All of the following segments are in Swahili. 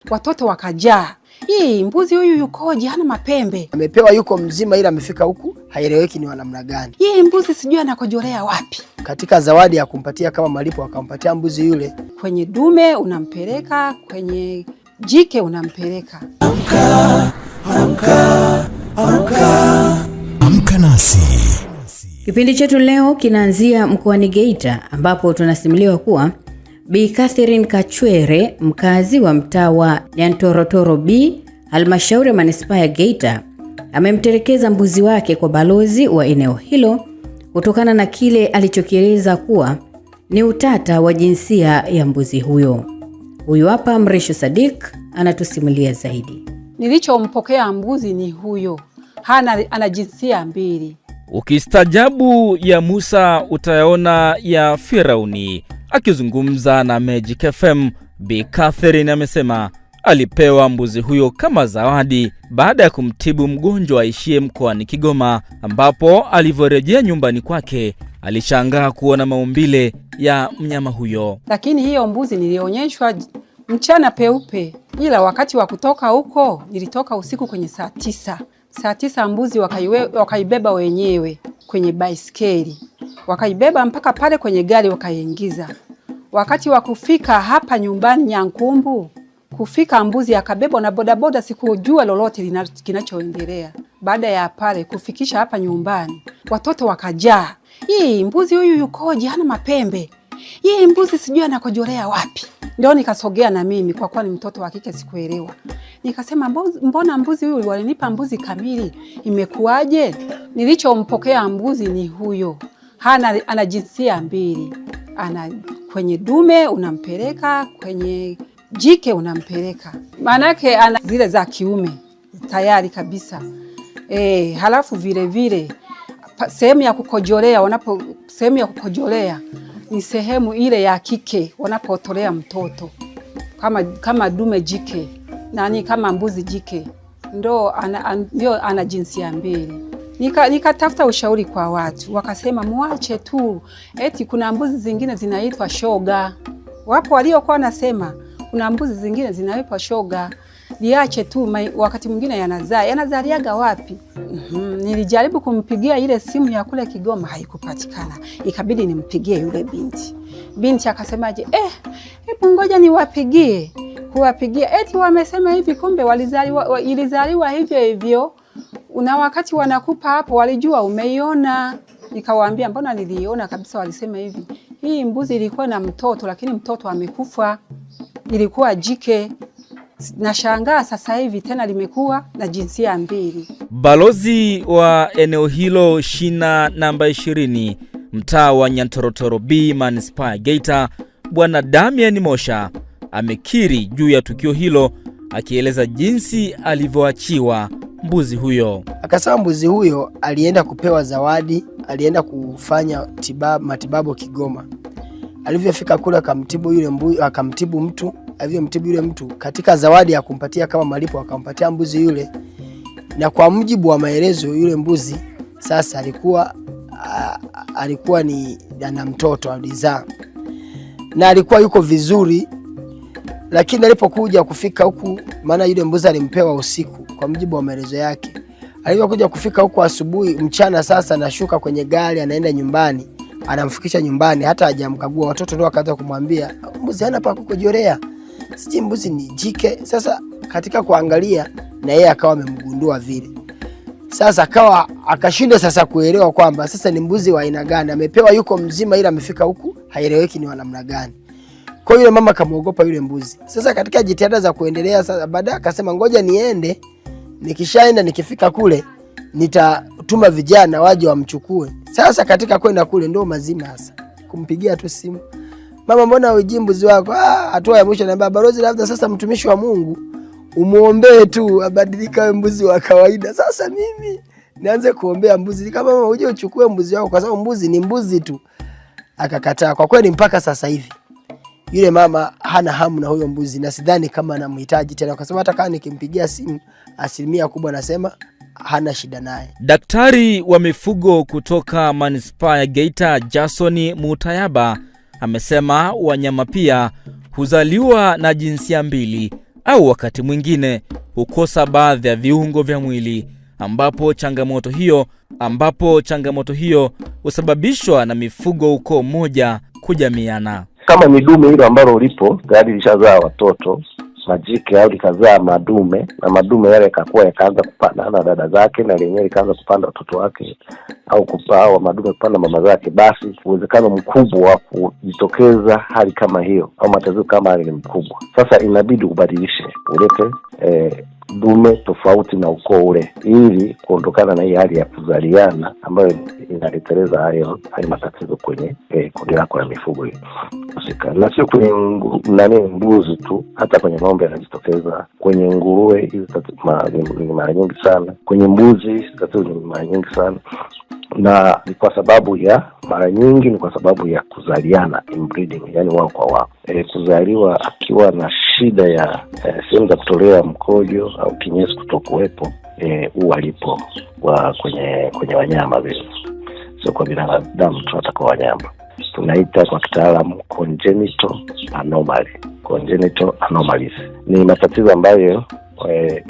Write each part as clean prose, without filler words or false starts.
watoto wakajaa. Hii mbuzi huyu yukoje, hana mapembe? Amepewa yuko mzima, ila amefika huku haieleweki ni wa namna gani. Hii mbuzi sijui anakojolea wapi. Katika zawadi ya kumpatia kama malipo, akampatia mbuzi yule. Kwenye dume unampeleka, kwenye jike unampeleka. Amka, amka, amka. Amka nasi. Kipindi chetu leo kinaanzia mkoani Geita, ambapo tunasimuliwa kuwa Bi Catherine Kachwere, mkazi wa mtaa wa Nyantorotoro B, halmashauri ya manispaa ya Geita, amemtelekeza mbuzi wake kwa balozi wa eneo hilo kutokana na kile alichokieleza kuwa ni utata wa jinsia ya mbuzi huyo. Huyu hapa Mrisho Sadik anatusimulia zaidi. Nilichompokea mbuzi ni huyo, ana jinsia mbili. Ukistajabu ya Musa utayaona ya Firauni. Akizungumza na Magic FM, Bi Catherine amesema alipewa mbuzi huyo kama zawadi baada ya kumtibu mgonjwa aishie mkoani Kigoma, ambapo alivyorejea nyumbani kwake alishangaa kuona maumbile ya mnyama huyo. Lakini hiyo mbuzi nilionyeshwa mchana peupe, ila wakati wa kutoka huko nilitoka usiku kwenye saa 9. Saa 9 mbuzi wakaibeba wenyewe kwenye baiskeli. Wakaibeba mpaka pale kwenye gari wakaingiza. Wakati wa kufika hapa nyumbani Nyankumbu, kufika mbuzi akabebwa na bodaboda, sikujua lolote kinachoendelea. Baada ya pale kufikisha hapa nyumbani, watoto wakajaa. Hii mbuzi huyu yukoje, hana mapembe? Hii mbuzi sijui anakojolea wapi? Ndio nikasogea na mimi, kwa kuwa ni mtoto wa kike sikuelewa. Nikasema mbona mbuzi huyu walinipa mbuzi kamili, imekuaje? Nilichompokea mbuzi ni huyo. Ana jinsia mbili. Kwenye dume unampeleka, kwenye jike unampeleka. Maanake ana zile za kiume tayari kabisa. Halafu vile sehemu ya kukojolea, sehemu ya kukojolea ni sehemu ile ya kike wanapotolea mtoto. Kama dume jike, kama mbuzi jike. Ndio ana jinsia mbili. Nikatafuta ushauri kwa watu, wakasema muache tu. Eti kuna mbuzi zingine zinaitwa shoga. Wapo waliokuwa nasema kuna mbuzi zingine zinaitwa shoga. Liache tu, wakati mwingine yanazaliaga wapi? Nilijaribu kumpigia ile simu ya kule Kigoma, haikupatikana. Ikabidi nimpigie yule binti. Binti akasemaje, hebu ngoja niwapigie. Kuwapigia eti wamesema hivi, kumbe ilizaliwa hivyo. Una wakati wanakupa hapo walijua umeiona. Nikawaambia mbona niliona kabisa, walisema hivi. Hii mbuzi ilikuwa na mtoto, lakini mtoto amekufa. Ilikuwa jike. Nashangaa sasa hivi tena limekuwa na jinsia mbili. Balozi wa eneo hilo shina namba 20, mtaa wa Nyantorotoro B, manispaa Geita, Bwana Damian Mosha amekiri juu ya tukio hilo, akieleza jinsi alivyoachiwa mbuzi huyo. Akasema mbuzi huyo alienda kupewa zawadi, alienda kufanya matibabu Kigoma. Alivyofika kule akamtibu mtu, alivyomtibu yule mtu, katika zawadi ya kumpatia kama malipo akampatia mbuzi yule. Na kwa mujibu wa maelezo, yule mbuzi sasa alikuwa ni ana mtoto alizaa. Na alikuwa yuko vizuri, lakini alipokuja kufika huku, maana yule mbuzi alimpewa usiku kwa mujibu wa maelezo yake. Alipokuja kufika huku asubuhi, mchana sasa nashuka kwenye gari anaenda nyumbani, anamfikisha nyumbani, hata hajamkagua. Watoto ndio wakaanza kumwambia mbuzi hana pa kukojolea, siji mbuzi ni jike. Sasa katika kuangalia na yeye akawa amemgundua vile. Sasa akashinda sasa kuelewa kwamba sasa ni mbuzi wa aina gani, amepewa yuko mzima, ila amefika huku haieleweki ni wa namna gani. Kwa hiyo mama kamuogopa yule mbuzi. Sasa katika jitihada za kuendelea, sasa baadaye akasema ngoja niende, nikishaenda nikifika kule nitatuma vijana waje wamchukue. Sasa katika kwenda kule ndio mazima sasa kumpigia tu simu, mama mbona uji mbuzi wako? Hatua ya mwisho anambia balozi, labda sasa mtumishi wa Mungu umuombee tu abadilika awe mbuzi wa kawaida. Sasa mimi nianze kuombea mbuzi? Kama mama uje uchukue mbuzi wako, kwa sababu mbuzi ni mbuzi tu. Akakataa. Kwa kweli mpaka sasa hivi yule mama hana hamu na huyo mbuzi, na sidhani kama anamhitaji tena, kwa sababu hata kama nikimpigia simu asilimia kubwa anasema hana shida naye. Daktari wa mifugo kutoka manispaa ya Geita, Jason Mutayaba, amesema wanyama pia huzaliwa na jinsia mbili, au wakati mwingine hukosa baadhi ya viungo vya mwili, ambapo changamoto hiyo husababishwa na mifugo ukoo mmoja kujamiana. Kama ni dume hilo ambalo lipo gari lishazaa watoto majike au likazaa madume, na madume yale yakakuwa yakaanza kupanda na dada zake, na lenyewe likaanza kupanda watoto wake, au kupaa madume kupanda mama zake, basi uwezekano mkubwa wa kujitokeza hali kama hiyo au matatizo kama hali ni mkubwa. Sasa inabidi ubadilishe, ulete dume tofauti na ukoo ule, ili kuondokana na hii hali ya kuzaliana ambayo inaleteleza hayo matatizo kwenye kundi lako la mifugo hiyo. Na sio kwenye mbuzi tu, hata kwenye ng'ombe yanajitokeza, kwenye nguruwe hizi mara nyingi sana, kwenye mbuzi tatizo ni mara nyingi sana, na ni kwa sababu ya kuzaliana, inbreeding, yani wao kwa wao. Kuzaliwa akiwa na shida ya sehemu za kutolea mkojo au kinyesi kutokuwepo, alipo kwenye wanyama vile, sio kwa binadamu, tunataka wanyama. Tunaita kwa kitaalamu congenital anomalies. Ni matatizo ambayo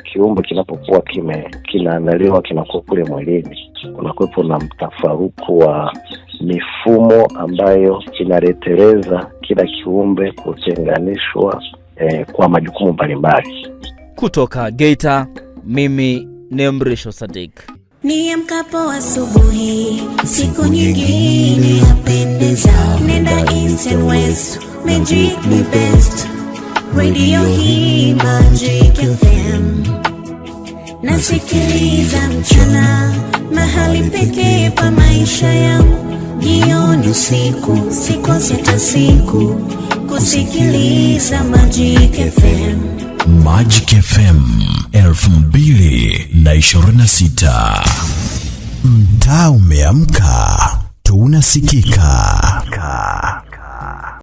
kiumbe kinapokuwa kinaandaliwa kinakuwa kule mwilini, kunakuwepo na mtafaruku wa mifumo ambayo inaleteleza kila kiumbe kutenganishwa kwa majukumu mbalimbali. Kutoka Geita, mimi ni Mrisho Sadik. Niamkapo asubuhi, siku nyingine yapendeza. Nenda East and West, Magic the best. Radio hii Magic FM. Nasikiliza mchana, mahali pekee pa maisha yangu. Jioni usiku, sikose hata siku kusikiliza Magic FM. Magic FM 2026. Mtaa umeamka, tunasikika.